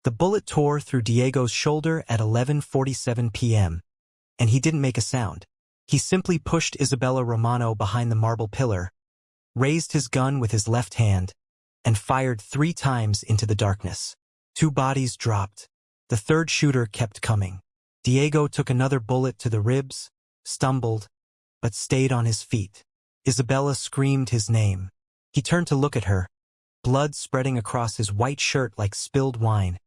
The bullet tore through Diego's shoulder at 11:47 p.m., and he didn't make a sound. He simply pushed Isabella Romano behind the marble pillar, raised his gun with his left hand, and fired 3 times into the darkness. 2 bodies dropped. The third shooter kept coming. Diego took another bullet to the ribs, stumbled, but stayed on his feet. Isabella screamed his name. He turned to look at her, blood spreading across his white shirt like spilled wine.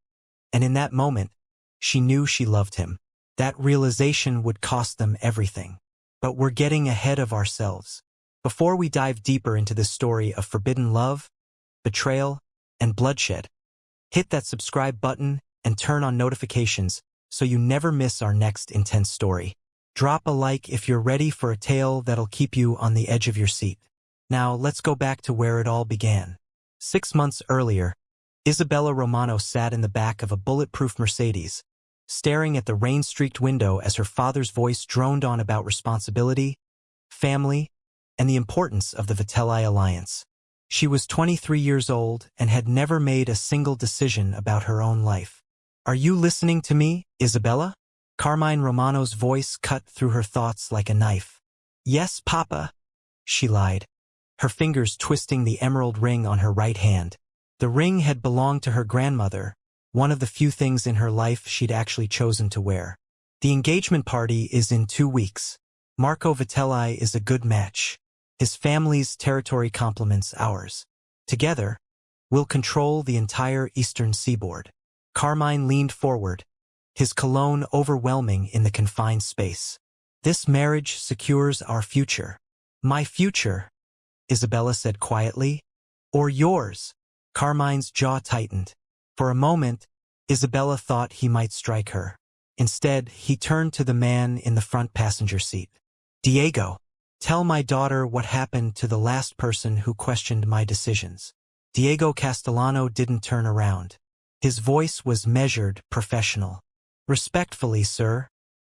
And in that moment, she knew she loved him. That realization would cost them everything. But we're getting ahead of ourselves. Before we dive deeper into this story of forbidden love, betrayal, and bloodshed, hit that subscribe button and turn on notifications so you never miss our next intense story. Drop a like if you're ready for a tale that'll keep you on the edge of your seat. Now, let's go back to where it all began. 6 months earlier, Isabella Romano sat in the back of a bulletproof Mercedes, staring at the rain-streaked window as her father's voice droned on about responsibility, family, and the importance of the Vitelli alliance. She was 23 years old and had never made a single decision about her own life. "Are you listening to me, Isabella?" Carmine Romano's voice cut through her thoughts like a knife. "Yes, Papa," she lied, her fingers twisting the emerald ring on her right hand. The ring had belonged to her grandmother, one of the few things in her life she'd actually chosen to wear. "The engagement party is in 2 weeks. Marco Vitelli is a good match. His family's territory complements ours. Together, we'll control the entire eastern seaboard." Carmine leaned forward, his cologne overwhelming in the confined space. "This marriage secures our future." "My future," Isabella said quietly. "Or yours?" Carmine's jaw tightened. For a moment, Isabella thought he might strike her. Instead, he turned to the man in the front passenger seat. "Diego, tell my daughter what happened to the last person who questioned my decisions." Diego Castellano didn't turn around. His voice was measured, professional. "Respectfully, sir,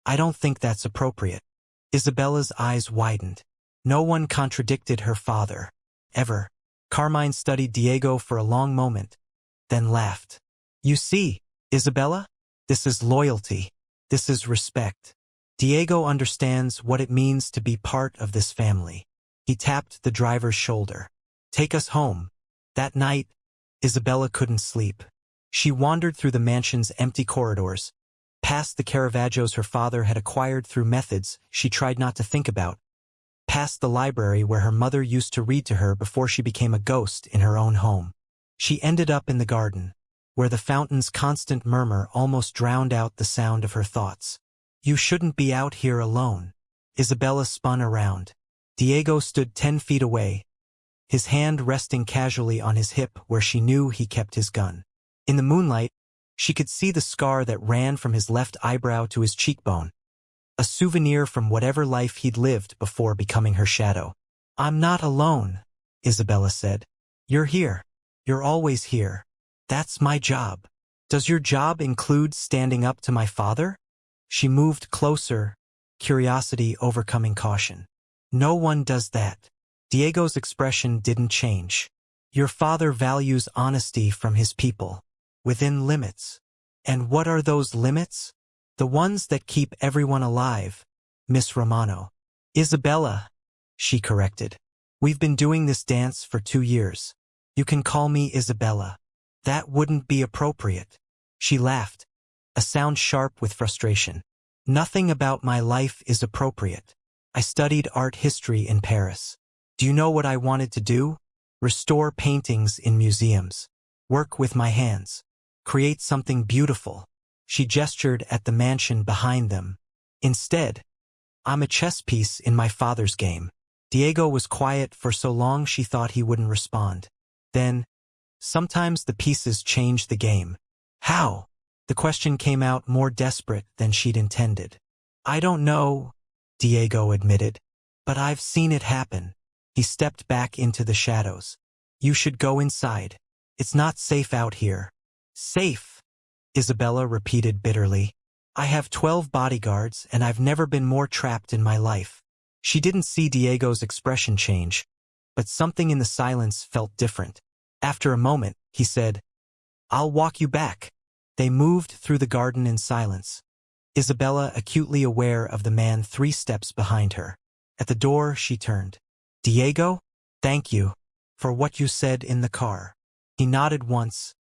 I don't think that's appropriate." Isabella's eyes widened. No one contradicted her father, ever. Carmine studied Diego for a long moment, then laughed. "You see, Isabella, this is loyalty. This is respect. Diego understands what it means to be part of this family." He tapped the driver's shoulder. "Take us home." That night, Isabella couldn't sleep. She wandered through the mansion's empty corridors, past the Caravaggios her father had acquired through methods she tried not to think about, past the library where her mother used to read to her before she became a ghost in her own home. She ended up in the garden, where the fountain's constant murmur almost drowned out the sound of her thoughts. "You shouldn't be out here alone." Isabella spun around. Diego stood 10 feet away, his hand resting casually on his hip where she knew he kept his gun. In the moonlight, she could see the scar that ran from his left eyebrow to his cheekbone, a souvenir from whatever life he'd lived before becoming her shadow. "I'm not alone," Isabella said. "You're here. You're always here. That's my job." "Does your job include standing up to my father?" She moved closer, curiosity overcoming caution. "No one does that." Diego's expression didn't change. "Your father values honesty from his people, within limits." "And what are those limits?" "The ones that keep everyone alive, Miss Romano." "Isabella," she corrected. "We've been doing this dance for 2 years. You can call me Isabella." "That wouldn't be appropriate." She laughed, a sound sharp with frustration. "Nothing about my life is appropriate. I studied art history in Paris. Do you know what I wanted to do? Restore paintings in museums. Work with my hands. Create something beautiful." She gestured at the mansion behind them. "Instead, I'm a chess piece in my father's game." Diego was quiet for so long she thought he wouldn't respond. Then, "Sometimes the pieces change the game." "How?" The question came out more desperate than she'd intended. "I don't know," Diego admitted, "but I've seen it happen." He stepped back into the shadows. "You should go inside. It's not safe out here." "Safe," Isabella repeated bitterly. "I have 12 bodyguards and I've never been more trapped in my life." She didn't see Diego's expression change, but something in the silence felt different. After a moment, he said, "I'll walk you back." They moved through the garden in silence, Isabella acutely aware of the man 3 steps behind her. At the door, she turned. Diego? Thank you for what you said in the car. He nodded once,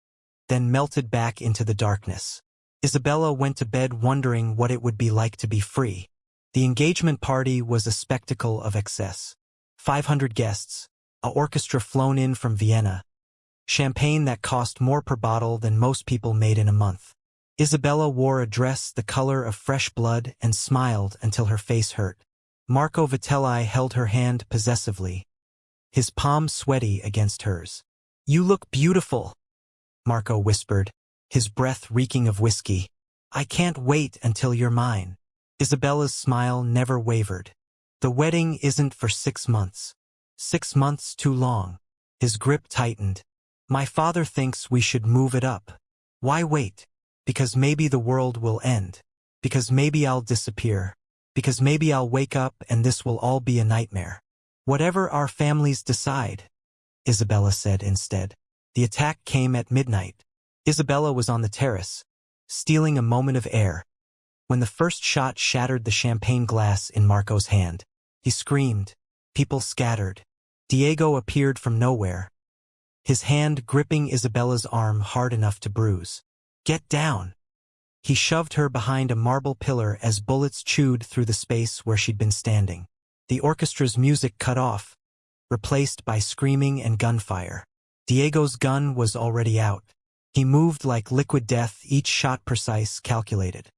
then melted back into the darkness. Isabella went to bed wondering what it would be like to be free. The engagement party was a spectacle of excess. 500 guests, a orchestra flown in from Vienna, champagne that cost more per bottle than most people made in a month. Isabella wore a dress the color of fresh blood and smiled until her face hurt. Marco Vitelli held her hand possessively, his palm sweaty against hers. You look beautiful, Marco whispered, his breath reeking of whiskey. I can't wait until you're mine. Isabella's smile never wavered. The wedding isn't for 6 months. 6 months too long. His grip tightened. My father thinks we should move it up. Why wait? Because maybe the world will end. Because maybe I'll disappear. Because maybe I'll wake up and this will all be a nightmare. Whatever our families decide, Isabella said instead. The attack came at midnight. Isabella was on the terrace, stealing a moment of air, when the first shot shattered the champagne glass in Marco's hand. He screamed. People scattered. Diego appeared from nowhere, his hand gripping Isabella's arm hard enough to bruise. Get down! He shoved her behind a marble pillar as bullets chewed through the space where she'd been standing. The orchestra's music cut off, replaced by screaming and gunfire. Diego's gun was already out. He moved like liquid death, each shot precise, calculated.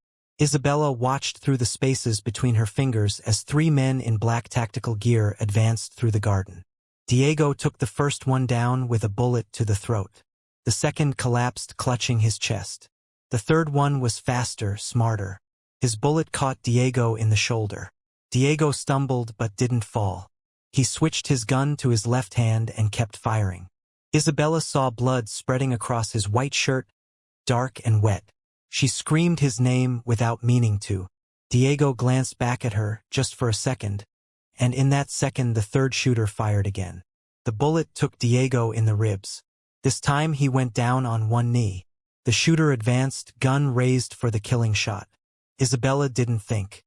Isabella watched through the spaces between her fingers as 3 men in black tactical gear advanced through the garden. Diego took the first one down with a bullet to the throat. The second collapsed, clutching his chest. The third one was faster, smarter. His bullet caught Diego in the shoulder. Diego stumbled but didn't fall. He switched his gun to his left hand and kept firing. Isabella saw blood spreading across his white shirt, dark and wet. She screamed his name without meaning to. Diego glanced back at her, just for a second, and in that second the third shooter fired again. The bullet took Diego in the ribs. This time he went down on one knee. The shooter advanced, gun raised for the killing shot. Isabella didn't think.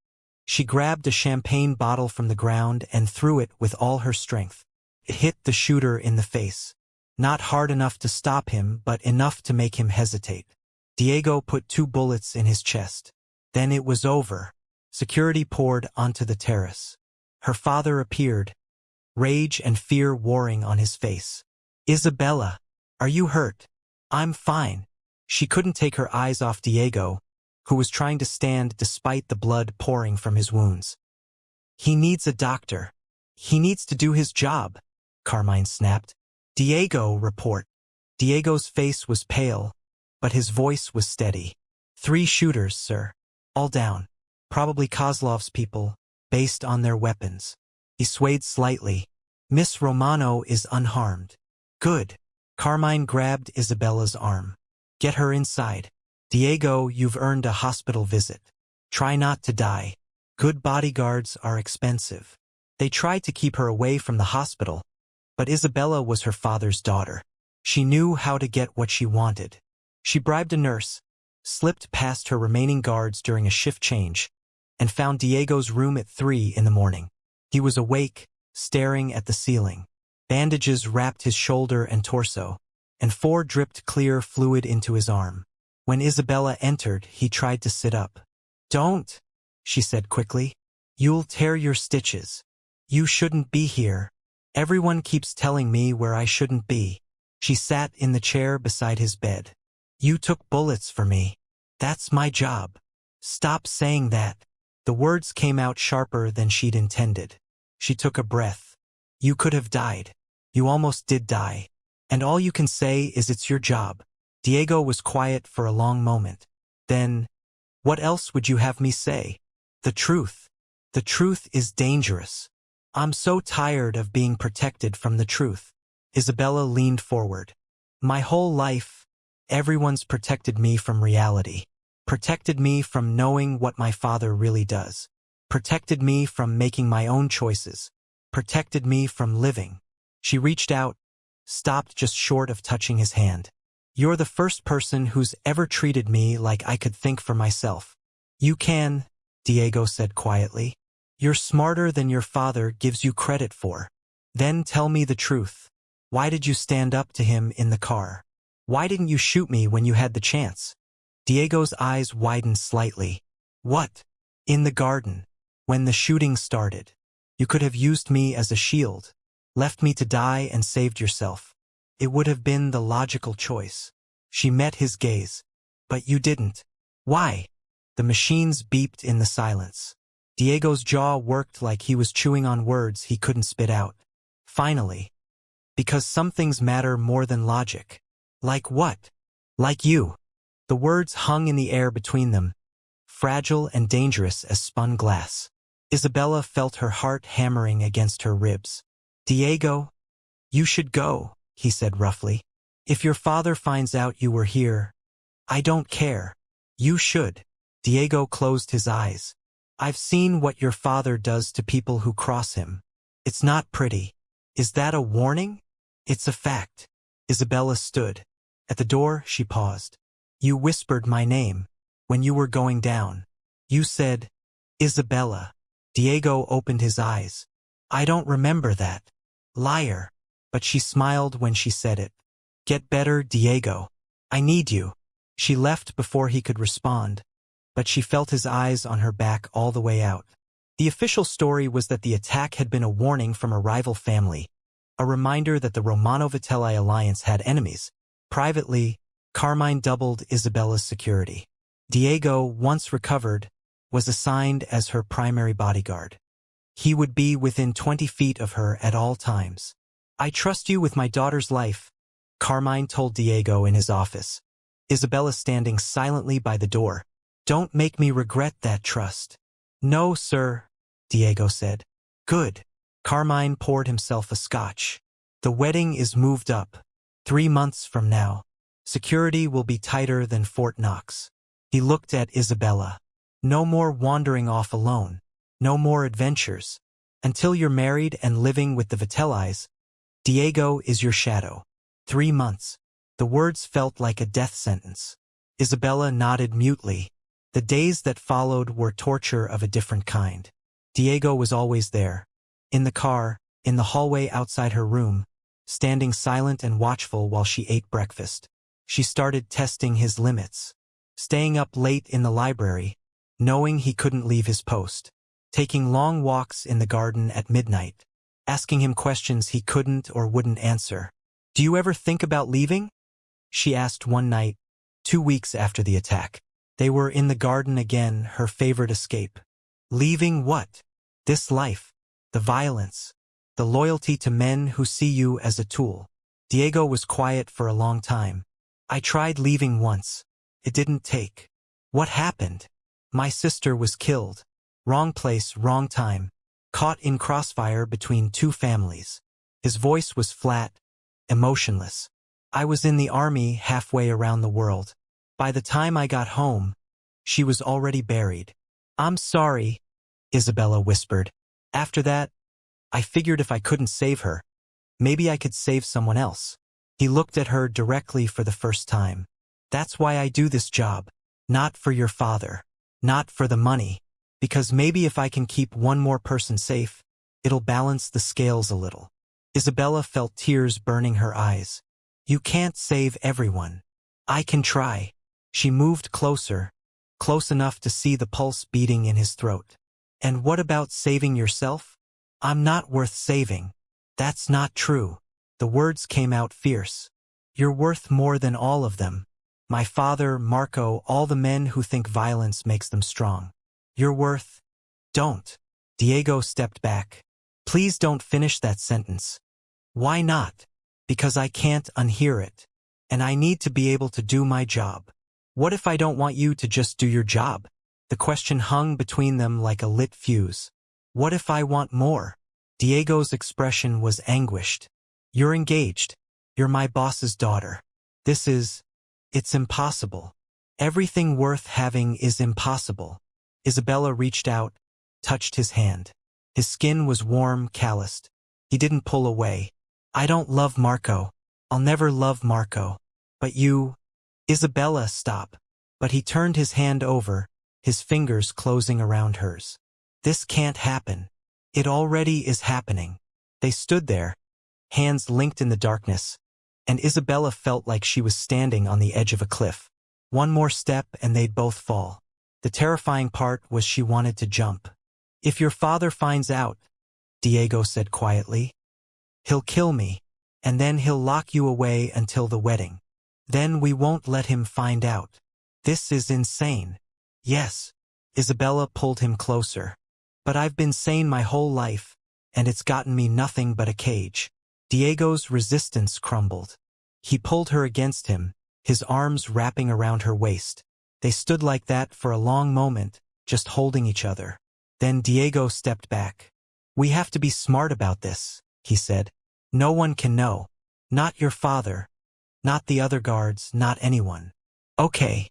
She grabbed a champagne bottle from the ground and threw it with all her strength. It hit the shooter in the face. Not hard enough to stop him, but enough to make him hesitate. Diego put 2 bullets in his chest. Then it was over. Security poured onto the terrace. Her father appeared, rage and fear warring on his face. Isabella, are you hurt? I'm fine. She couldn't take her eyes off Diego, who was trying to stand despite the blood pouring from his wounds. He needs a doctor. He needs to do his job, Carmine snapped. Diego, report. Diego's face was pale, but his voice was steady. 3 shooters, sir. All down. Probably Kozlov's people, based on their weapons. He swayed slightly. Miss Romano is unharmed. Good. Carmine grabbed Isabella's arm. Get her inside. Diego, you've earned a hospital visit. Try not to die. Good bodyguards are expensive. They tried to keep her away from the hospital, but Isabella was her father's daughter. She knew how to get what she wanted. She bribed a nurse, slipped past her remaining guards during a shift change, and found Diego's room at 3 in the morning. He was awake, staring at the ceiling. Bandages wrapped his shoulder and torso, and 4 dripped clear fluid into his arm. When Isabella entered, he tried to sit up. Don't, she said quickly. You'll tear your stitches. You shouldn't be here. Everyone keeps telling me where I shouldn't be. She sat in the chair beside his bed. You took bullets for me. That's my job. Stop saying that. The words came out sharper than she'd intended. She took a breath. You could have died. You almost did die. And all you can say is it's your job. Diego was quiet for a long moment. Then, what else would you have me say? The truth. The truth is dangerous. I'm so tired of being protected from the truth. Isabella leaned forward. My whole life, everyone's protected me from reality. Protected me from knowing what my father really does. Protected me from making my own choices. Protected me from living. She reached out, stopped just short of touching his hand. You're the first person who's ever treated me like I could think for myself. You can, Diego said quietly. You're smarter than your father gives you credit for. Then tell me the truth. Why did you stand up to him in the car? Why didn't you shoot me when you had the chance? Diego's eyes widened slightly. What? In the garden. When the shooting started. You could have used me as a shield. Left me to die and saved yourself. It would have been the logical choice. She met his gaze. But you didn't. Why? The machines beeped in the silence. Diego's jaw worked like he was chewing on words he couldn't spit out. Finally. Because some things matter more than logic. Like what? Like you. The words hung in the air between them, fragile and dangerous as spun glass. Isabella felt her heart hammering against her ribs. Diego, you should go, he said roughly. If your father finds out you were here, I don't care. You should. Diego closed his eyes. I've seen what your father does to people who cross him. It's not pretty. Is that a warning? It's a fact. Isabella stood. At the door, she paused. You whispered my name. When you were going down. You said, Isabella. Diego opened his eyes. I don't remember that. Liar. But she smiled when she said it. Get better, Diego. I need you. She left before he could respond, but she felt his eyes on her back all the way out. The official story was that the attack had been a warning from a rival family, a reminder that the Romano-Vitelli alliance had enemies. Privately, Carmine doubled Isabella's security. Diego, once recovered, was assigned as her primary bodyguard. He would be within 20 feet of her at all times. I trust you with my daughter's life, Carmine told Diego in his office. Isabella standing silently by the door. Don't make me regret that trust. No, sir, Diego said. Good. Carmine poured himself a scotch. The wedding is moved up. 3 months from now. Security will be tighter than Fort Knox. He looked at Isabella. No more wandering off alone. No more adventures. Until you're married and living with the Vitellis, Diego is your shadow. 3 months. The words felt like a death sentence. Isabella nodded mutely. The days that followed were torture of a different kind. Diego was always there. In the car, in the hallway outside her room, standing silent and watchful while she ate breakfast. She started testing his limits. Staying up late in the library, knowing he couldn't leave his post. Taking long walks in the garden at midnight. Asking him questions he couldn't or wouldn't answer. Do you ever think about leaving? She asked one night, 2 weeks after the attack. They were in the garden again, her favorite escape. Leaving what? This life. The violence. The loyalty to men who see you as a tool. Diego was quiet for a long time. I tried leaving once. It didn't take. What happened? My sister was killed. Wrong place, wrong time. Caught in crossfire between 2 families. His voice was flat, emotionless. I was in the army halfway around the world. By the time I got home, she was already buried. I'm sorry, Isabella whispered. After that, I figured if I couldn't save her, maybe I could save someone else. He looked at her directly for the first time. That's why I do this job. Not for your father. Not for the money. Because maybe if I can keep one more person safe, it'll balance the scales a little. Isabella felt tears burning her eyes. You can't save everyone. I can try. She moved closer, close enough to see the pulse beating in his throat. And what about saving yourself? I'm not worth saving. That's not true. The words came out fierce. You're worth more than all of them. My father, Marco, all the men who think violence makes them strong. You're worth... Don't. Diego stepped back. Please don't finish that sentence. Why not? Because I can't unhear it. And I need to be able to do my job. What if I don't want you to just do your job? The question hung between them like a lit fuse. What if I want more? Diego's expression was anguished. You're engaged. You're my boss's daughter. It's impossible. Everything worth having is impossible. Isabella reached out, touched his hand. His skin was warm, calloused. He didn't pull away. I don't love Marco. I'll never love Marco. But you, Isabella, stop. But he turned his hand over, his fingers closing around hers. This can't happen. It already is happening. They stood there, hands linked in the darkness, and Isabella felt like she was standing on the edge of a cliff. One more step and they'd both fall. The terrifying part was she wanted to jump. If your father finds out, Diego said quietly, he'll kill me, and then he'll lock you away until the wedding. Then we won't let him find out. This is insane. Yes. Isabella pulled him closer. But I've been sane my whole life, and it's gotten me nothing but a cage. Diego's resistance crumbled. He pulled her against him, his arms wrapping around her waist. They stood like that for a long moment, just holding each other. Then Diego stepped back. We have to be smart about this, he said. No one can know. Not your father. Not the other guards, not anyone. Okay.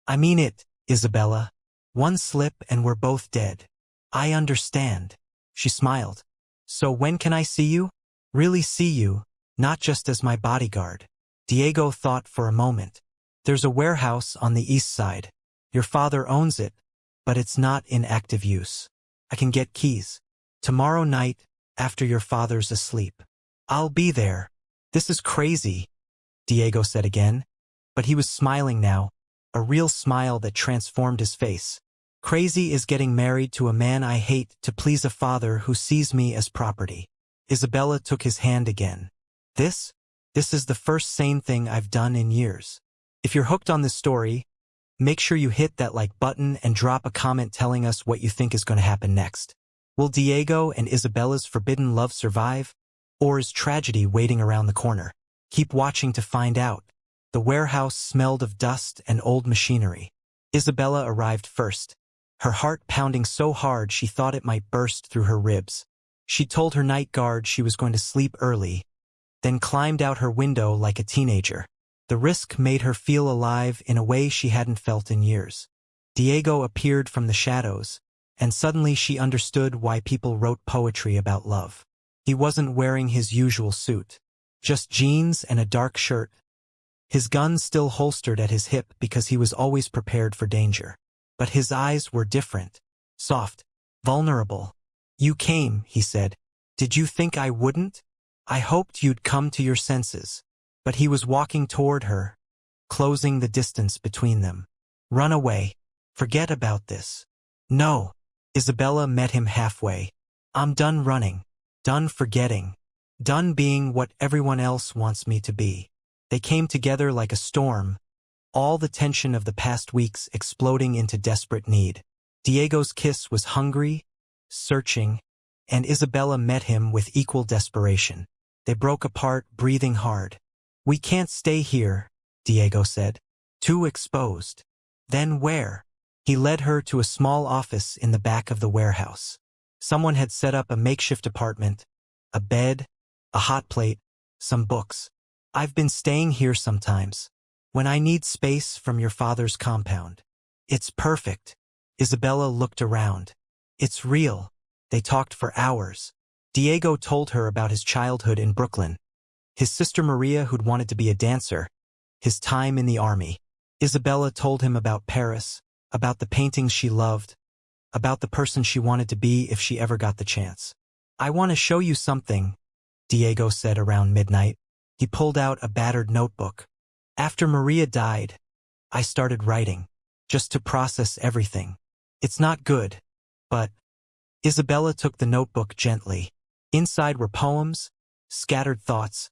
I mean it, Isabella. One slip and we're both dead. I understand. She smiled. So when can I see you? Really see you, not just as my bodyguard. Diego thought for a moment. There's a warehouse on the east side. Your father owns it, but it's not in active use. I can get keys. Tomorrow night, after your father's asleep. I'll be there. This is crazy, Diego said again. But he was smiling now, a real smile that transformed his face. Crazy is getting married to a man I hate to please a father who sees me as property. Isabella took his hand again. This is the first sane thing I've done in years. If you're hooked on this story, make sure you hit that like button and drop a comment telling us what you think is going to happen next. Will Diego and Isabella's forbidden love survive? Or is tragedy waiting around the corner? Keep watching to find out. The warehouse smelled of dust and old machinery. Isabella arrived first, her heart pounding so hard she thought it might burst through her ribs. She told her night guard she was going to sleep early, then climbed out her window like a teenager. The risk made her feel alive in a way she hadn't felt in years. Diego appeared from the shadows, and suddenly she understood why people wrote poetry about love. He wasn't wearing his usual suit, just jeans and a dark shirt. His gun still holstered at his hip because he was always prepared for danger. But his eyes were different, soft, vulnerable. You came, he said. Did you think I wouldn't? I hoped you'd come to your senses. But he was walking toward her, closing the distance between them. Run away. Forget about this. No. Isabella met him halfway. I'm done running. Done forgetting. Done being what everyone else wants me to be. They came together like a storm, all the tension of the past weeks exploding into desperate need. Diego's kiss was hungry, searching, and Isabella met him with equal desperation. They broke apart, breathing hard. We can't stay here, Diego said. Too exposed. Then where? He led her to a small office in the back of the warehouse. Someone had set up a makeshift apartment, a bed, a hot plate, some books. I've been staying here sometimes, when I need space from your father's compound. It's perfect. Isabella looked around. It's real. They talked for hours. Diego told her about his childhood in Brooklyn, his sister Maria who'd wanted to be a dancer, his time in the army. Isabella told him about Paris, about the paintings she loved, about the person she wanted to be if she ever got the chance. I want to show you something, Diego said around midnight. He pulled out a battered notebook. After Maria died, I started writing, just to process everything. It's not good, but... Isabella took the notebook gently. Inside were poems, scattered thoughts,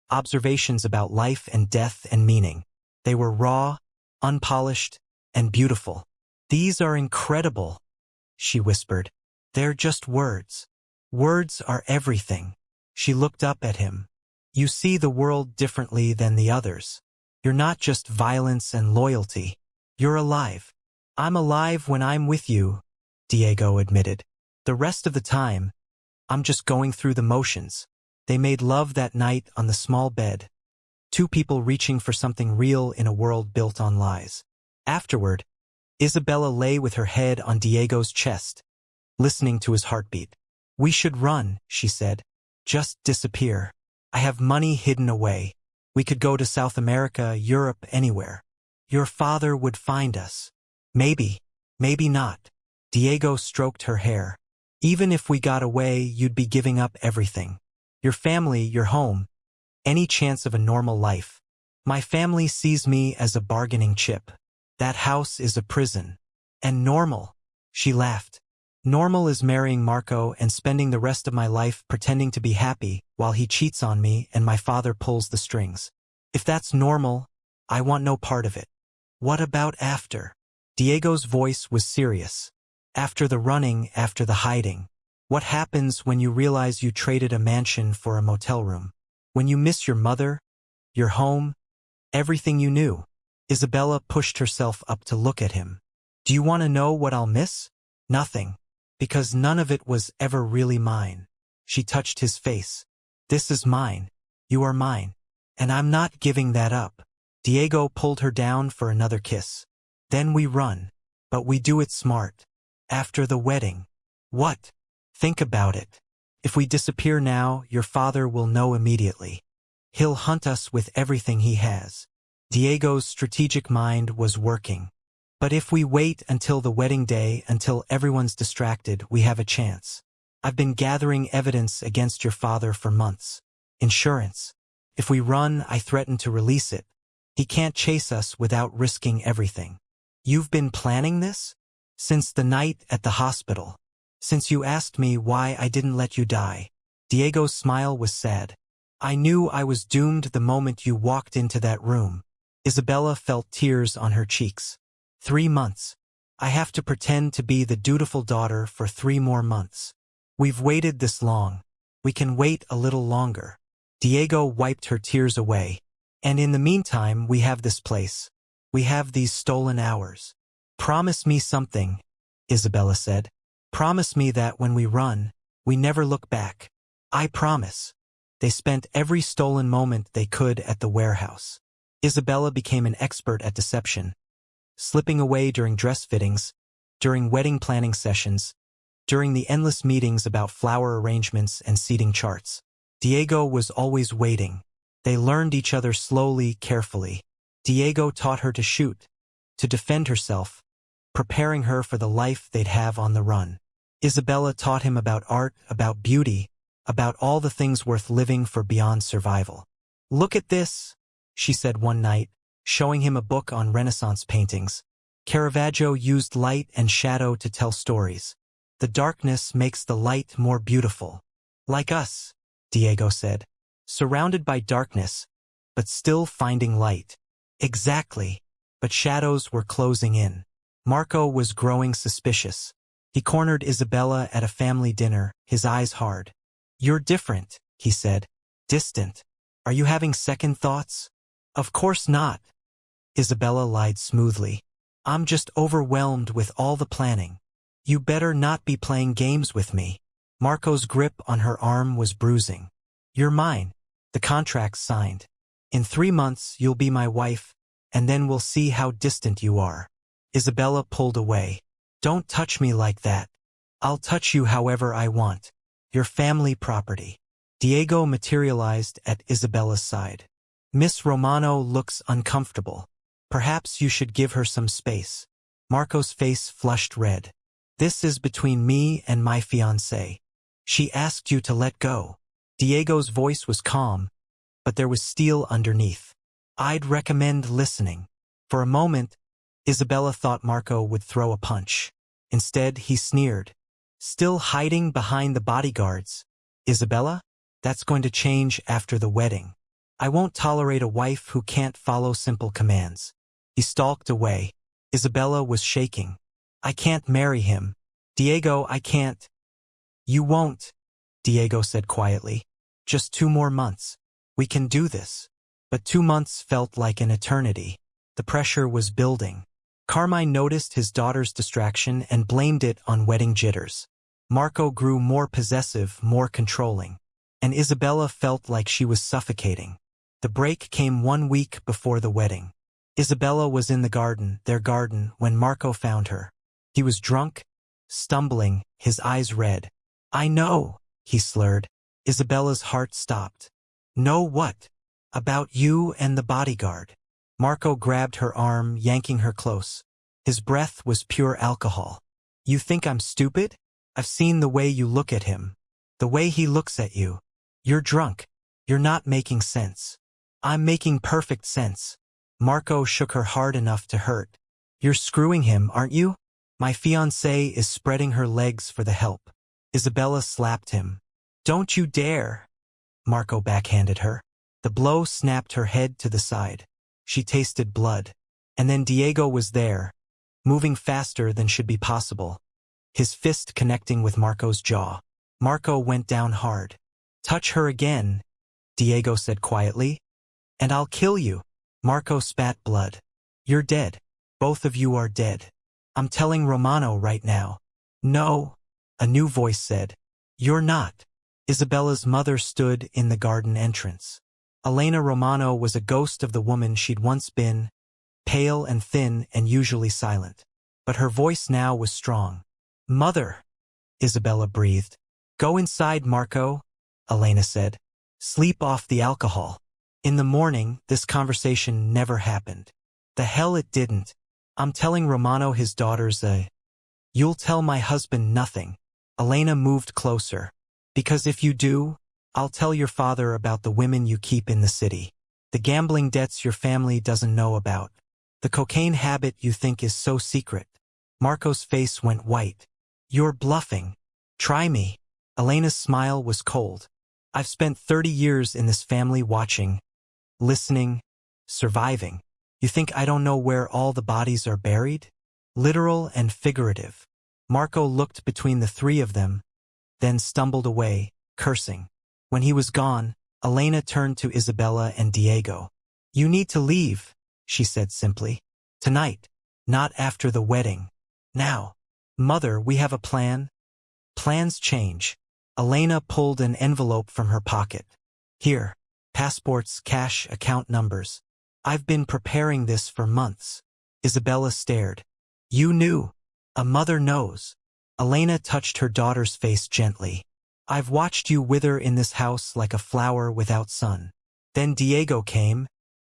observations about life and death and meaning. They were raw, unpolished, and beautiful. These are incredible, she whispered. They're just words. Words are everything. She looked up at him. You see the world differently than the others. You're not just violence and loyalty. You're alive. I'm alive when I'm with you, Diego admitted. The rest of the time, I'm just going through the motions. They made love that night on the small bed. Two people reaching for something real in a world built on lies. Afterward, Isabella lay with her head on Diego's chest, listening to his heartbeat. We should run, she said. Just disappear. I have money hidden away. We could go to South America, Europe, anywhere. Your father would find us. Maybe, maybe not. Diego stroked her hair. Even if we got away, you'd be giving up everything. Your family, your home, any chance of a normal life. My family sees me as a bargaining chip. That house is a prison. And normal, she laughed. Normal is marrying Marco and spending the rest of my life pretending to be happy while he cheats on me and my father pulls the strings. If that's normal, I want no part of it. What about after? Diego's voice was serious. After the running, after the hiding. What happens when you realize you traded a mansion for a motel room? When you miss your mother, your home, everything you knew? Isabella pushed herself up to look at him. Do you want to know what I'll miss? Nothing. Because none of it was ever really mine. She touched his face. This is mine. You are mine. And I'm not giving that up. Diego pulled her down for another kiss. Then we run. But we do it smart. After the wedding. What? Think about it. If we disappear now, your father will know immediately. He'll hunt us with everything he has. Diego's strategic mind was working. But if we wait until the wedding day, until everyone's distracted, we have a chance. I've been gathering evidence against your father for months. Insurance. If we run, I threaten to release it. He can't chase us without risking everything. You've been planning this? Since the night at the hospital. Since you asked me why I didn't let you die. Diego's smile was sad. I knew I was doomed the moment you walked into that room. Isabella felt tears on her cheeks. 3 months. I have to pretend to be the dutiful daughter for 3 more months. We've waited this long. We can wait a little longer. Diego wiped her tears away. And in the meantime, we have this place. We have these stolen hours. Promise me something, Isabella said. Promise me that when we run, we never look back. I promise. They spent every stolen moment they could at the warehouse. Isabella became an expert at deception. Slipping away during dress fittings, during wedding planning sessions, during the endless meetings about flower arrangements and seating charts. Diego was always waiting. They learned each other slowly, carefully. Diego taught her to shoot, to defend herself, preparing her for the life they'd have on the run. Isabella taught him about art, about beauty, about all the things worth living for beyond survival. Look at this, she said one night, showing him a book on Renaissance paintings. Caravaggio used light and shadow to tell stories. The darkness makes the light more beautiful. Like us, Diego said. Surrounded by darkness, but still finding light. Exactly. But shadows were closing in. Marco was growing suspicious. He cornered Isabella at a family dinner, his eyes hard. You're different, he said. Distant. Are you having second thoughts? Of course not. Isabella lied smoothly. I'm just overwhelmed with all the planning. You better not be playing games with me. Marco's grip on her arm was bruising. You're mine. The contract's signed. In 3 months, you'll be my wife, and then we'll see how distant you are. Isabella pulled away. Don't touch me like that. I'll touch you however I want. Your family property. Diego materialized at Isabella's side. Miss Romano looks uncomfortable. Perhaps you should give her some space. Marco's face flushed red. This is between me and my fiancé. She asked you to let go. Diego's voice was calm, but there was steel underneath. I'd recommend listening. For a moment, Isabella thought Marco would throw a punch. Instead, he sneered. Still hiding behind the bodyguards. Isabella? That's going to change after the wedding. I won't tolerate a wife who can't follow simple commands. He stalked away. Isabella was shaking. I can't marry him. Diego, I can't. You won't, Diego said quietly. Just 2 more months. We can do this. But 2 months felt like an eternity. The pressure was building. Carmine noticed his daughter's distraction and blamed it on wedding jitters. Marco grew more possessive, more controlling. And Isabella felt like she was suffocating. The break came 1 week before the wedding. Isabella was in the garden, their garden, when Marco found her. He was drunk, stumbling, his eyes red. I know, he slurred. Isabella's heart stopped. Know what? About you and the bodyguard. Marco grabbed her arm, yanking her close. His breath was pure alcohol. You think I'm stupid? I've seen the way you look at him. The way he looks at you. You're drunk. You're not making sense. I'm making perfect sense. Marco shook her hard enough to hurt. You're screwing him, aren't you? My fiancée is spreading her legs for the help. Isabella slapped him. Don't you dare. Marco backhanded her. The blow snapped her head to the side. She tasted blood. And then Diego was there, moving faster than should be possible. His fist connecting with Marco's jaw. Marco went down hard. Touch her again, Diego said quietly. And I'll kill you. Marco spat blood. You're dead. Both of you are dead. I'm telling Romano right now. No, a new voice said. You're not. Isabella's mother stood in the garden entrance. Elena Romano was a ghost of the woman she'd once been, pale and thin and usually silent. But her voice now was strong. Mother, Isabella breathed. Go inside, Marco, Elena said. Sleep off the alcohol. In the morning, this conversation never happened. The hell it didn't. I'm telling Romano his daughter's a... You'll tell my husband nothing. Elena moved closer. Because if you do, I'll tell your father about the women you keep in the city. The gambling debts your family doesn't know about. The cocaine habit you think is so secret. Marco's face went white. You're bluffing. Try me. Elena's smile was cold. I've spent 30 years in this family watching, listening, surviving. You think I don't know where all the bodies are buried? Literal and figurative. Marco looked between the three of them, then stumbled away, cursing. When he was gone, Elena turned to Isabella and Diego. You need to leave, she said simply. Tonight, not after the wedding. Now. Mother, we have a plan. Plans change. Elena pulled an envelope from her pocket. Here, passports, cash, account numbers. I've been preparing this for months. Isabella stared. You knew. A mother knows. Elena touched her daughter's face gently. I've watched you wither in this house like a flower without sun. Then Diego came,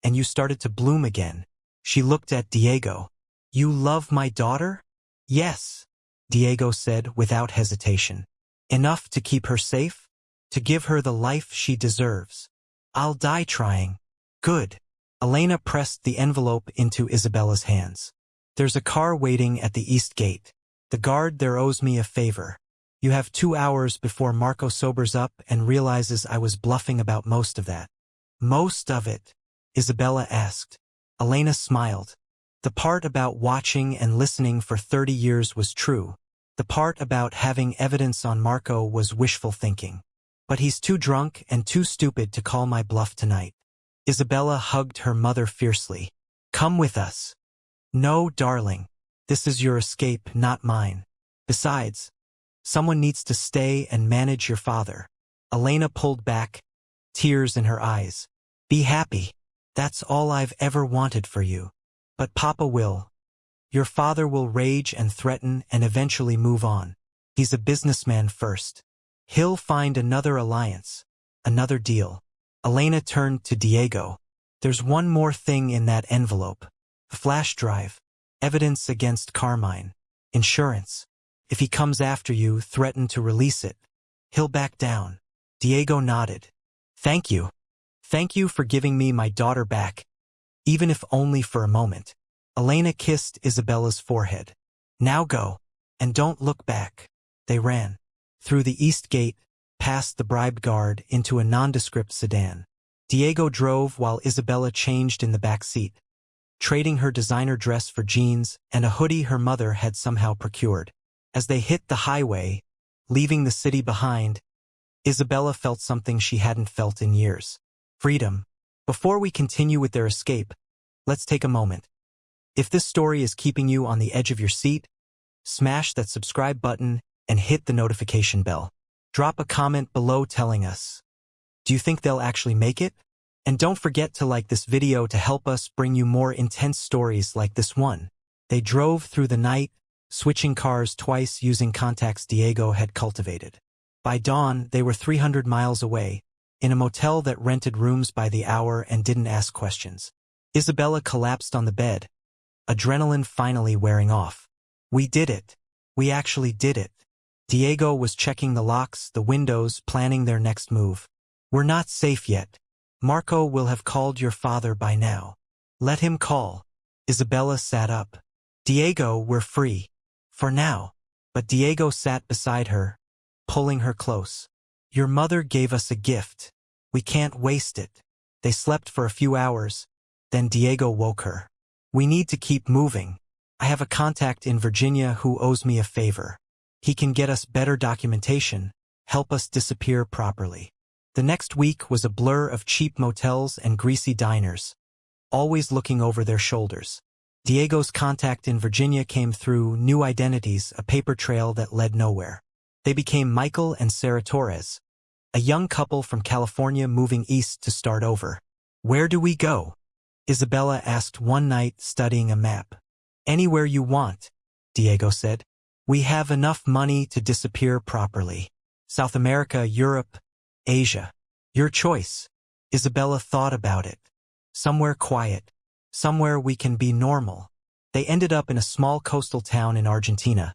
and you started to bloom again. She looked at Diego. You love my daughter? Yes, Diego said without hesitation. Enough to keep her safe? To give her the life she deserves. I'll die trying. Good. Elena pressed the envelope into Isabella's hands. There's a car waiting at the east gate. The guard there owes me a favor. You have 2 hours before Marco sobers up and realizes I was bluffing about most of that. Most of it? Isabella asked. Elena smiled. The part about watching and listening for 30 years was true. The part about having evidence on Marco was wishful thinking. But he's too drunk and too stupid to call my bluff tonight. Isabella hugged her mother fiercely. Come with us. No, darling. This is your escape, not mine. Besides, someone needs to stay and manage your father. Elena pulled back, tears in her eyes. Be happy. That's all I've ever wanted for you. But Papa will. Your father will rage and threaten and eventually move on. He's a businessman first. He'll find another alliance, another deal. Elena turned to Diego. There's one more thing in that envelope. A flash drive. Evidence against Carmine. Insurance. If he comes after you, threaten to release it. He'll back down. Diego nodded. Thank you. Thank you for giving me my daughter back. Even if only for a moment. Elena kissed Isabella's forehead. Now go. And don't look back. They ran. Through the east gate, past the bribed guard, into a nondescript sedan. Diego drove while Isabella changed in the back seat, trading her designer dress for jeans and a hoodie her mother had somehow procured. As they hit the highway, leaving the city behind, Isabella felt something she hadn't felt in years. Freedom. Before we continue with their escape, let's take a moment. If this story is keeping you on the edge of your seat, smash that subscribe button and hit the notification bell. Drop a comment below telling us, do you think they'll actually make it? And don't forget to like this video to help us bring you more intense stories like this one. They drove through the night, switching cars twice using contacts Diego had cultivated. By dawn, they were 300 miles away, in a motel that rented rooms by the hour and didn't ask questions. Isabella collapsed on the bed, adrenaline finally wearing off. We did it. We actually did it. Diego was checking the locks, the windows, planning their next move. We're not safe yet. Marco will have called your father by now. Let him call. Isabella sat up. Diego, we're free. For now. But Diego sat beside her, pulling her close. Your mother gave us a gift. We can't waste it. They slept for a few hours. Then Diego woke her. We need to keep moving. I have a contact in Virginia who owes me a favor. He can get us better documentation, help us disappear properly. The next week was a blur of cheap motels and greasy diners, always looking over their shoulders. Diego's contact in Virginia came through, new identities, a paper trail that led nowhere. They became Michael and Sarah Torres, a young couple from California moving east to start over. Where do we go? Isabella asked one night, studying a map. Anywhere you want, Diego said. We have enough money to disappear properly. South America, Europe, Asia. Your choice. Isabella thought about it. Somewhere quiet. Somewhere we can be normal. They ended up in a small coastal town in Argentina,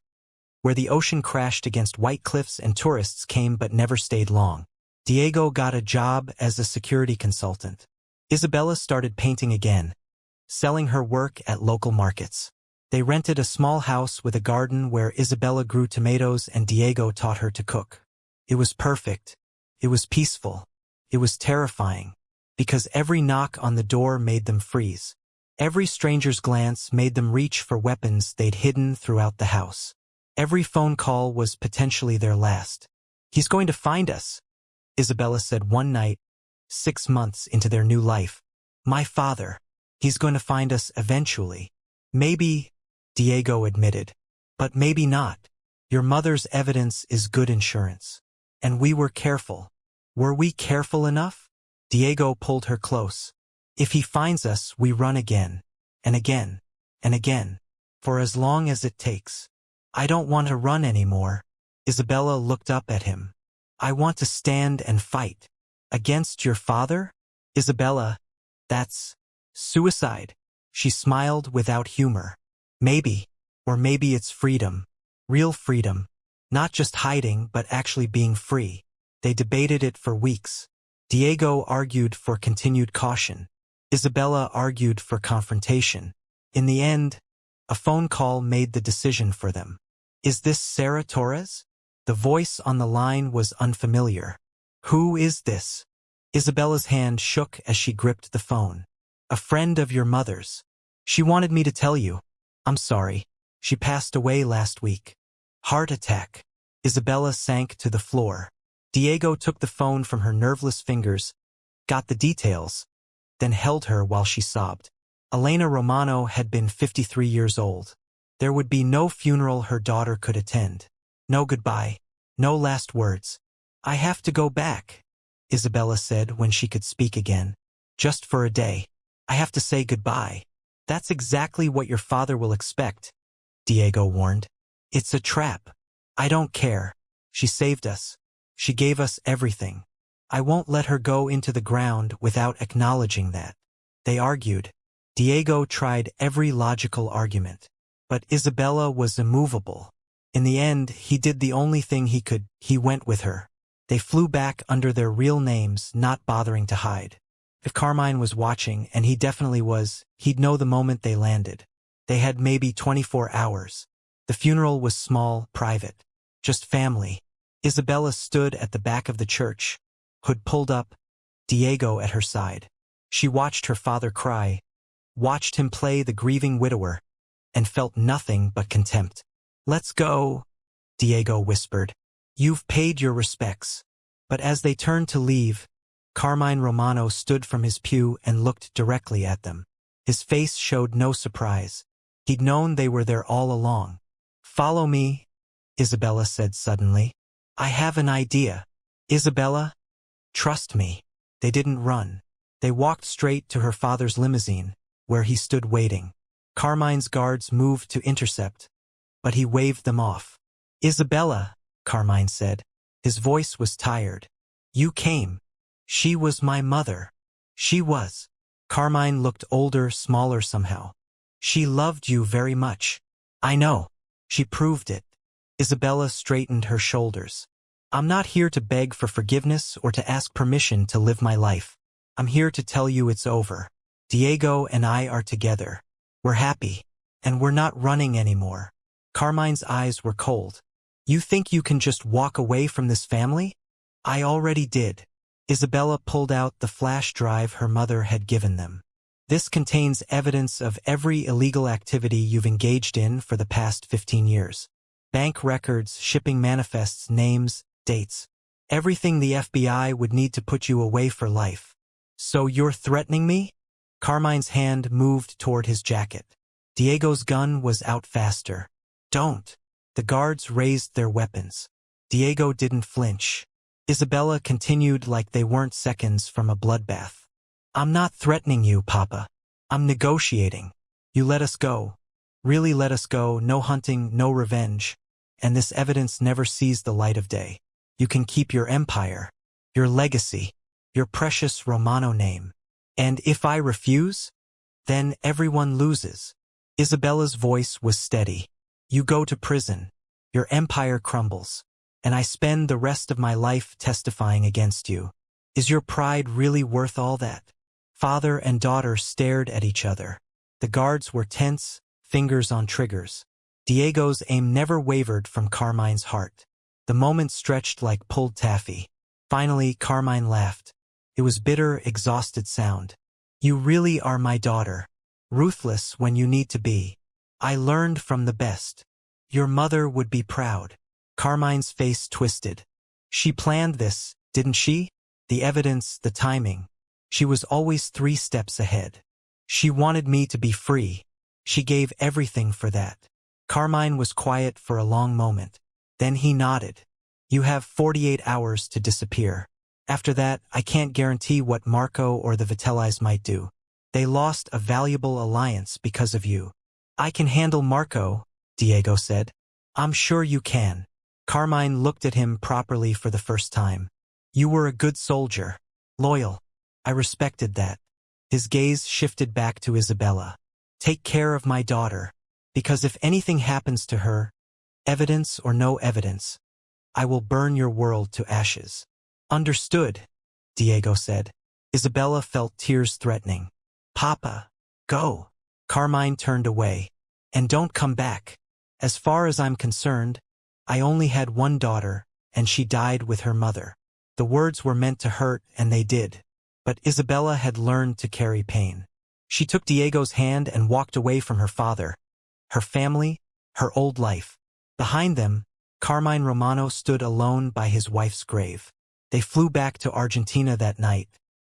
where the ocean crashed against white cliffs and tourists came but never stayed long. Diego got a job as a security consultant. Isabella started painting again, selling her work at local markets. They rented a small house with a garden where Isabella grew tomatoes and Diego taught her to cook. It was perfect. It was peaceful. It was terrifying, because every knock on the door made them freeze. Every stranger's glance made them reach for weapons they'd hidden throughout the house. Every phone call was potentially their last. He's going to find us, Isabella said one night, 6 months into their new life. My father. He's going to find us eventually. Maybe, Diego admitted. But maybe not. Your mother's evidence is good insurance. And we were careful. Were we careful enough? Diego pulled her close. If he finds us, we run again. And again. And again. For as long as it takes. I don't want to run anymore. Isabella looked up at him. I want to stand and fight. Against your father? Isabella, that's suicide. She smiled without humor. Maybe. Or maybe it's freedom. Real freedom. Not just hiding, but actually being free. They debated it for weeks. Diego argued for continued caution. Isabella argued for confrontation. In the end, a phone call made the decision for them. Is this Sarah Torres? The voice on the line was unfamiliar. Who is this? Isabella's hand shook as she gripped the phone. A friend of your mother's. She wanted me to tell you. I'm sorry. She passed away last week. Heart attack. Isabella sank to the floor. Diego took the phone from her nerveless fingers, got the details, then held her while she sobbed. Elena Romano had been 53 years old. There would be no funeral her daughter could attend. No goodbye. No last words. I have to go back, Isabella said when she could speak again. Just for a day. I have to say goodbye. That's exactly what your father will expect, Diego warned. It's a trap. I don't care. She saved us. She gave us everything. I won't let her go into the ground without acknowledging that. They argued. Diego tried every logical argument. But Isabella was immovable. In the end, he did the only thing he could. He went with her. They flew back under their real names, not bothering to hide. If Carmine was watching, and he definitely was, he'd know the moment they landed. They had maybe 24 hours. The funeral was small, private. Just family. Isabella stood at the back of the church, hood pulled up, Diego at her side. She watched her father cry, watched him play the grieving widower, and felt nothing but contempt. Let's go, Diego whispered. You've paid your respects. But as they turned to leave, Carmine Romano stood from his pew and looked directly at them. His face showed no surprise. He'd known they were there all along. Follow me, Isabella said suddenly. I have an idea. Isabella, trust me. They didn't run. They walked straight to her father's limousine, where he stood waiting. Carmine's guards moved to intercept, but he waved them off. Isabella, Carmine said. His voice was tired. You came. She was my mother. She was. Carmine looked older, smaller somehow. She loved you very much. I know. She proved it. Isabella straightened her shoulders. I'm not here to beg for forgiveness or to ask permission to live my life. I'm here to tell you it's over. Diego and I are together. We're happy. And we're not running anymore. Carmine's eyes were cold. You think you can just walk away from this family? I already did. Isabella pulled out the flash drive her mother had given them. This contains evidence of every illegal activity you've engaged in for the past 15 years. Bank records, shipping manifests, names, dates. Everything the FBI would need to put you away for life. So you're threatening me? Carmine's hand moved toward his jacket. Diego's gun was out faster. Don't. The guards raised their weapons. Diego didn't flinch. Isabella continued like they weren't seconds from a bloodbath. I'm not threatening you, Papa. I'm negotiating. You let us go. Really let us go, no hunting, no revenge. And this evidence never sees the light of day. You can keep your empire, your legacy, your precious Romano name. And if I refuse, then everyone loses. Isabella's voice was steady. You go to prison. Your empire crumbles. And I spend the rest of my life testifying against you. Is your pride really worth all that? Father and daughter stared at each other. The guards were tense, fingers on triggers. Diego's aim never wavered from Carmine's heart. The moment stretched like pulled taffy. Finally, Carmine laughed. It was bitter, exhausted sound. You really are my daughter. Ruthless when you need to be. I learned from the best. Your mother would be proud. Carmine's face twisted. She planned this, didn't she? The evidence, the timing. She was always 3 steps ahead. She wanted me to be free. She gave everything for that. Carmine was quiet for a long moment. Then he nodded. You have 48 hours to disappear. After that, I can't guarantee what Marco or the Vitellais might do. They lost a valuable alliance because of you. I can handle Marco, Diego said. I'm sure you can. Carmine looked at him properly for the first time. You were a good soldier. Loyal. I respected that. His gaze shifted back to Isabella. Take care of my daughter. Because if anything happens to her, evidence or no evidence, I will burn your world to ashes. Understood, Diego said. Isabella felt tears threatening. Papa, go. Carmine turned away. And don't come back. As far as I'm concerned, I only had one daughter, and she died with her mother. The words were meant to hurt, and they did. But Isabella had learned to carry pain. She took Diego's hand and walked away from her father, her family, her old life. Behind them, Carmine Romano stood alone by his wife's grave. They flew back to Argentina that night.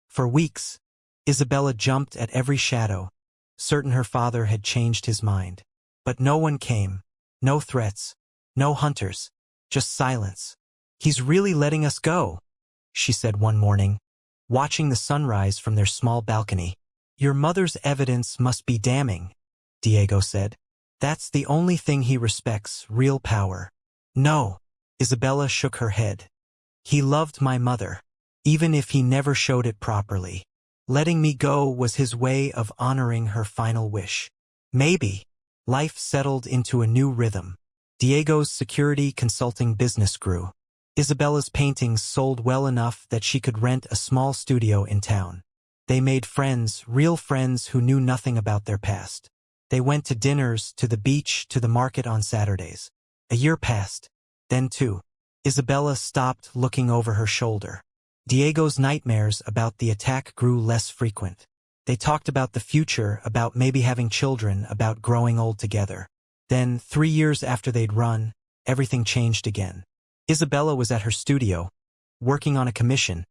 For weeks, Isabella jumped at every shadow, certain her father had changed his mind. But no one came. No threats. No hunters. Just silence. He's really letting us go, she said one morning, watching the sunrise from their small balcony. Your mother's evidence must be damning, Diego said. That's the only thing he respects, real power. No, Isabella shook her head. He loved my mother, even if he never showed it properly. Letting me go was his way of honoring her final wish. Maybe. Life settled into a new rhythm. Diego's security consulting business grew. Isabella's paintings sold well enough that she could rent a small studio in town. They made friends, real friends who knew nothing about their past. They went to dinners, to the beach, to the market on Saturdays. A year passed. Then 2. Isabella stopped looking over her shoulder. Diego's nightmares about the attack grew less frequent. They talked about the future, about maybe having children, about growing old together. Then, 3 years after they'd run, everything changed again. Isabella was at her studio, working on a commission,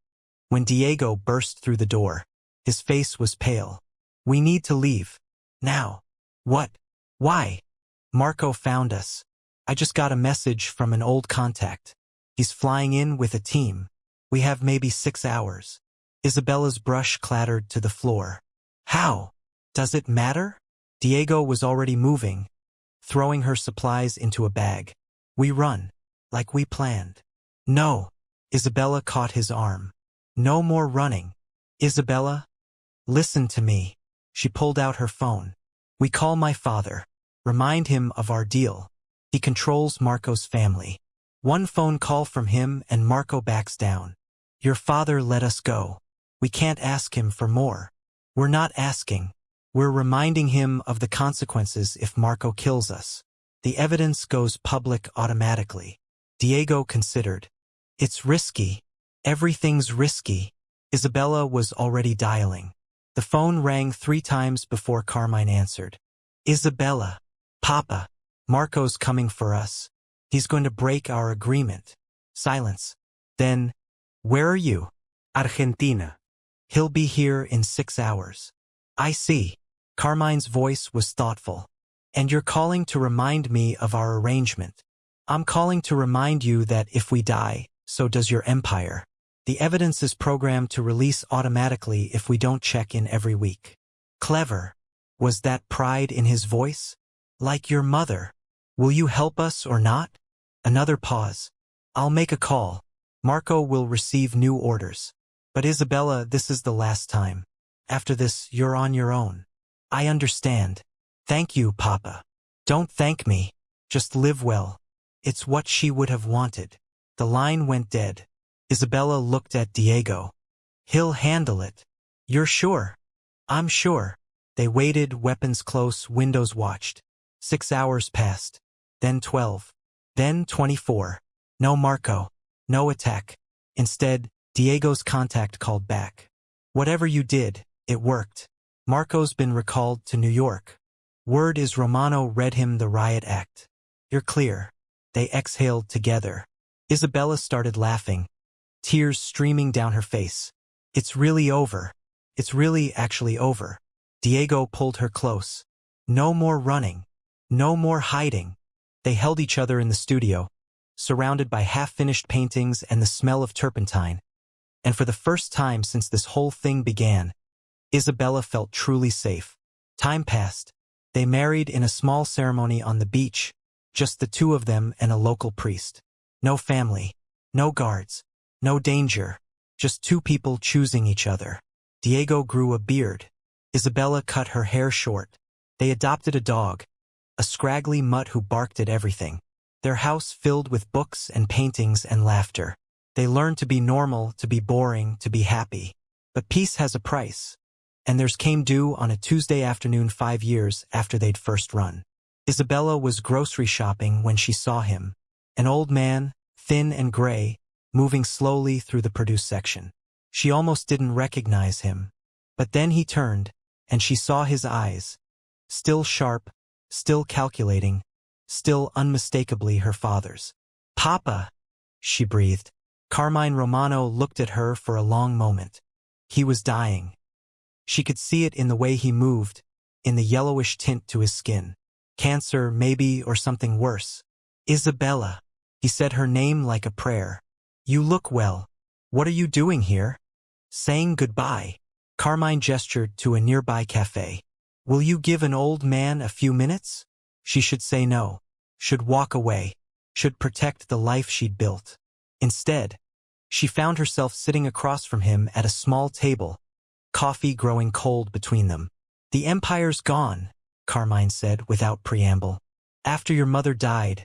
when Diego burst through the door. His face was pale. We need to leave. Now. What? Why? Marco found us. I just got a message from an old contact. He's flying in with a team. We have maybe 6 hours. Isabella's brush clattered to the floor. How? Does it matter? Diego was already moving, throwing her supplies into a bag. We run, like we planned. No. Isabella caught his arm. No more running. Isabella, listen to me. She pulled out her phone. We call my father. Remind him of our deal. He controls Marco's family. One phone call from him and Marco backs down. Your father let us go. We can't ask him for more. We're not asking. We're reminding him of the consequences if Marco kills us. The evidence goes public automatically. Diego considered. It's risky. Everything's risky. Isabella was already dialing. The phone rang 3 times before Carmine answered. Isabella. Papa. Marco's coming for us. He's going to break our agreement. Silence. Then, where are you? Argentina. He'll be here in 6 hours. I see. Carmine's voice was thoughtful. And you're calling to remind me of our arrangement. I'm calling to remind you that if we die, so does your empire. The evidence is programmed to release automatically if we don't check in every week. Clever. Was that pride in his voice? Like your mother. Will you help us or not? Another pause. I'll make a call. Marco will receive new orders. But Isabella, this is the last time. After this, you're on your own. I understand. Thank you, Papa. Don't thank me. Just live well. It's what she would have wanted. The line went dead. Isabella looked at Diego. He'll handle it. You're sure? I'm sure. They waited, weapons close, windows watched. 6 hours passed. Then 12. Then 24. No Marco. No attack. Instead, Diego's contact called back. Whatever you did, it worked. Marco's been recalled to New York. Word is Romano read him the riot act. You're clear. They exhaled together. Isabella started laughing, tears streaming down her face. It's really over. It's really actually over. Diego pulled her close. No more running. No more hiding. They held each other in the studio, surrounded by half-finished paintings and the smell of turpentine. And for the first time since this whole thing began, Isabella felt truly safe. Time passed. They married in a small ceremony on the beach, just the 2 of them and a local priest. No family, no guards, no danger, just 2 people choosing each other. Diego grew a beard. Isabella cut her hair short. They adopted a dog, a scraggly mutt who barked at everything. Their house filled with books and paintings and laughter. They learned to be normal, to be boring, to be happy. But peace has a price. And theirs came due on a Tuesday afternoon 5 years after they'd first run. Isabella was grocery shopping when she saw him. An old man, thin and gray, moving slowly through the produce section. She almost didn't recognize him. But then he turned, and she saw his eyes. Still sharp, still calculating, still unmistakably her father's. Papa, she breathed. Carmine Romano looked at her for a long moment. He was dying. She could see it in the way he moved, in the yellowish tint to his skin. Cancer, maybe, or something worse. Isabella. He said her name like a prayer. You look well. What are you doing here? Saying goodbye. Carmine gestured to a nearby cafe. Will you give an old man a few minutes? She should say no. Should walk away. Should protect the life she'd built. Instead, she found herself sitting across from him at a small table, coffee growing cold between them. The empire's gone, Carmine said without preamble. After your mother died,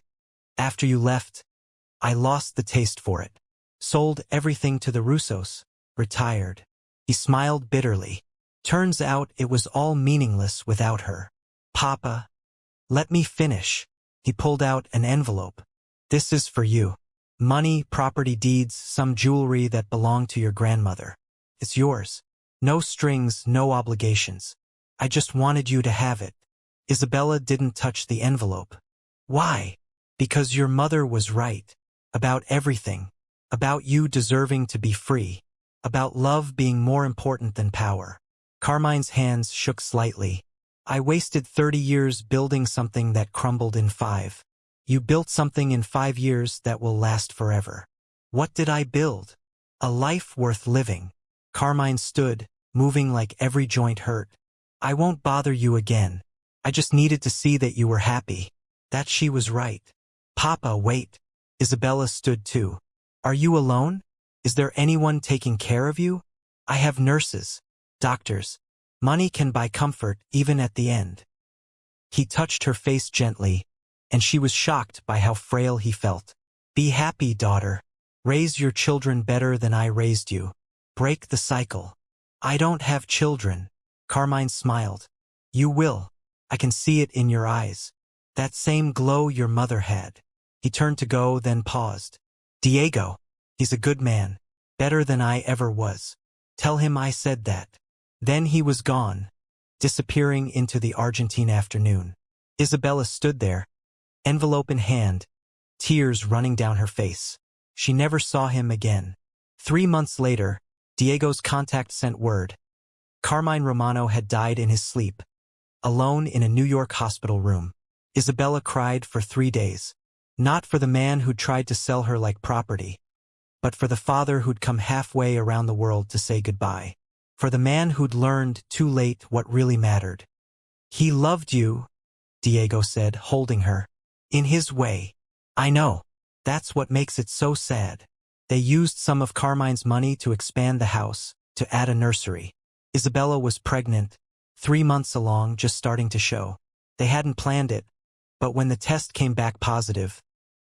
after you left, I lost the taste for it. Sold everything to the Russos, retired. He smiled bitterly. Turns out it was all meaningless without her. Papa, let me finish. He pulled out an envelope. This is for you. Money, property deeds, some jewelry that belonged to your grandmother. It's yours. No strings, no obligations. I just wanted you to have it. Isabella didn't touch the envelope. Why? Because your mother was right. About everything. About you deserving to be free. About love being more important than power. Carmine's hands shook slightly. I wasted 30 years building something that crumbled in 5. You built something in 5 years that will last forever. What did I build? A life worth living. Carmine stood, moving like every joint hurt. I won't bother you again. I just needed to see that you were happy. That she was right. Papa, wait. Isabella stood too. Are you alone? Is there anyone taking care of you? I have nurses, doctors. Money can buy comfort even at the end. He touched her face gently, and she was shocked by how frail he felt. Be happy, daughter. Raise your children better than I raised you. Break the cycle. I don't have children. Carmine smiled. You will. I can see it in your eyes. That same glow your mother had. He turned to go, then paused. Diego. He's a good man. Better than I ever was. Tell him I said that. Then he was gone, disappearing into the Argentine afternoon. Isabella stood there, envelope in hand, tears running down her face. She never saw him again. 3 months later, Diego's contact sent word. Carmine Romano had died in his sleep, alone in a New York hospital room. Isabella cried for 3 days. Not for the man who'd tried to sell her like property, but for the father who'd come halfway around the world to say goodbye. For the man who'd learned too late what really mattered. He loved you, Diego said, holding her. In his way. I know. That's what makes it so sad. They used some of Carmine's money to expand the house, to add a nursery. Isabella was pregnant, 3 months along, just starting to show. They hadn't planned it, but when the test came back positive,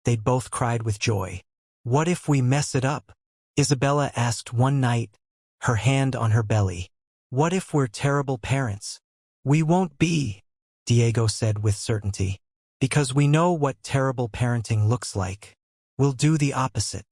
they'd both cried with joy. What if we mess it up? Isabella asked one night, her hand on her belly. What if we're terrible parents? We won't be, Diego said with certainty. Because we know what terrible parenting looks like. We'll do the opposite.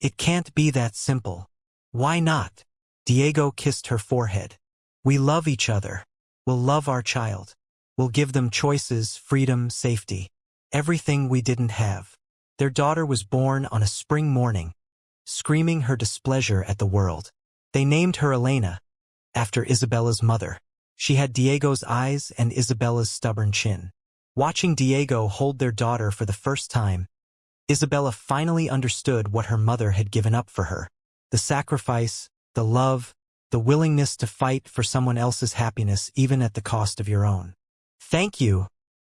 It can't be that simple. Why not? Diego kissed her forehead. We love each other. We'll love our child. We'll give them choices, freedom, safety. Everything we didn't have. Their daughter was born on a spring morning, screaming her displeasure at the world. They named her Elena, after Isabella's mother. She had Diego's eyes and Isabella's stubborn chin. Watching Diego hold their daughter for the first time, Isabella finally understood what her mother had given up for her. The sacrifice, the love, the willingness to fight for someone else's happiness even at the cost of your own. Thank you,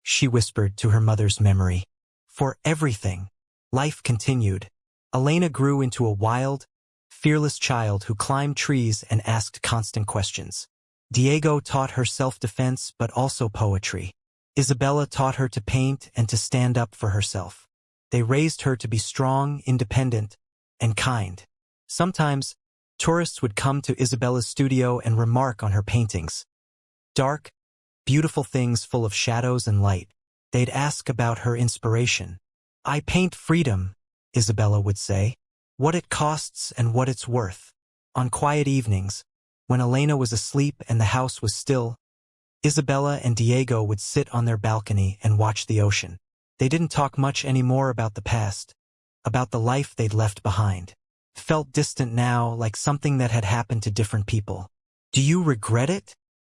she whispered to her mother's memory. For everything. Life continued. Elena grew into a wild, fearless child who climbed trees and asked constant questions. Diego taught her self-defense but also poetry. Isabella taught her to paint and to stand up for herself. They raised her to be strong, independent, and kind. Sometimes, tourists would come to Isabella's studio and remark on her paintings. Dark, beautiful things full of shadows and light. They'd ask about her inspiration. I paint freedom, Isabella would say. What it costs and what it's worth. On quiet evenings, when Elena was asleep and the house was still, Isabella and Diego would sit on their balcony and watch the ocean. They didn't talk much anymore about the past, about the life they'd left behind. It felt distant now, like something that had happened to different people. Do you regret it?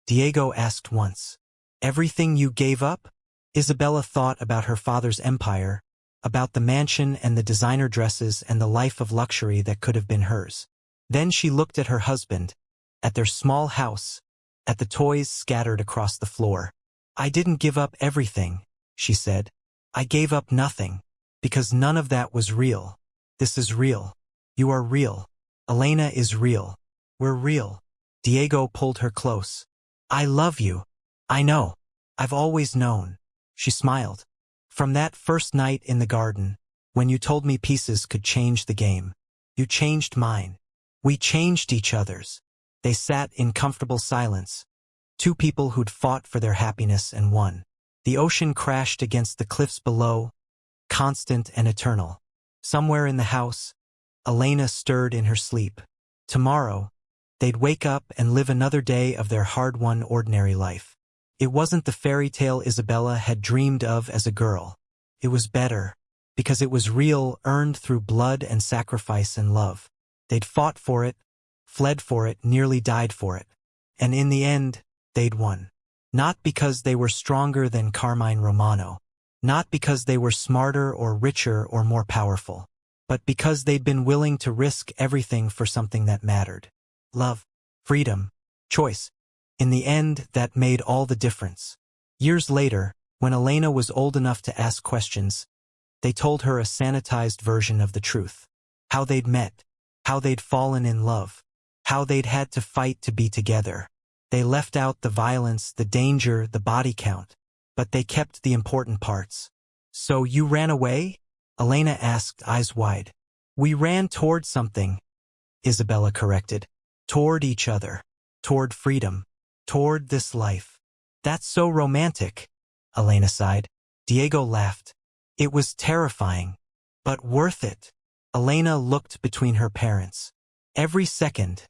Diego asked once. Everything you gave up? Isabella thought about her father's empire, about the mansion and the designer dresses and the life of luxury that could have been hers. Then she looked at her husband, at their small house, at the toys scattered across the floor. I didn't give up everything, she said. I gave up nothing, because none of that was real. This is real. You are real. Elena is real. We're real. Diego pulled her close. I love you. I know. I've always known. She smiled. From that first night in the garden, when you told me pieces could change the game, you changed mine. We changed each other's. They sat in comfortable silence. Two people who'd fought for their happiness and won. The ocean crashed against the cliffs below, constant and eternal. Somewhere in the house, Elena stirred in her sleep. Tomorrow, they'd wake up and live another day of their hard-won ordinary life. It wasn't the fairy tale Isabella had dreamed of as a girl. It was better, because it was real, earned through blood and sacrifice and love. They'd fought for it, fled for it, nearly died for it. And in the end, they'd won. Not because they were stronger than Carmine Romano. Not because they were smarter or richer or more powerful. But because they'd been willing to risk everything for something that mattered. Love, freedom, choice. In the end, that made all the difference. Years later, when Elena was old enough to ask questions, they told her a sanitized version of the truth. How they'd met, how they'd fallen in love, how they'd had to fight to be together. They left out the violence, the danger, the body count, but they kept the important parts. So you ran away? Elena asked, eyes wide. We ran toward something, Isabella corrected. Toward each other, toward freedom, toward this life. That's so romantic, Elena sighed. Diego laughed. It was terrifying, but worth it. Elena looked between her parents. Every second,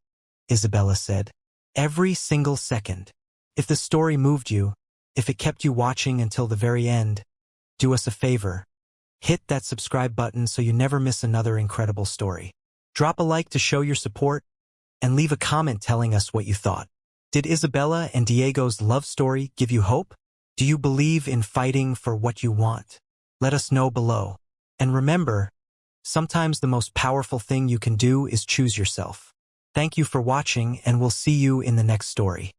Isabella said. Every single second. If the story moved you, if it kept you watching until the very end, do us a favor. Hit that subscribe button so you never miss another incredible story. Drop a like to show your support, and leave a comment telling us what you thought. Did Isabella and Diego's love story give you hope? Do you believe in fighting for what you want? Let us know below. And remember, sometimes the most powerful thing you can do is choose yourself. Thank you for watching, and we'll see you in the next story.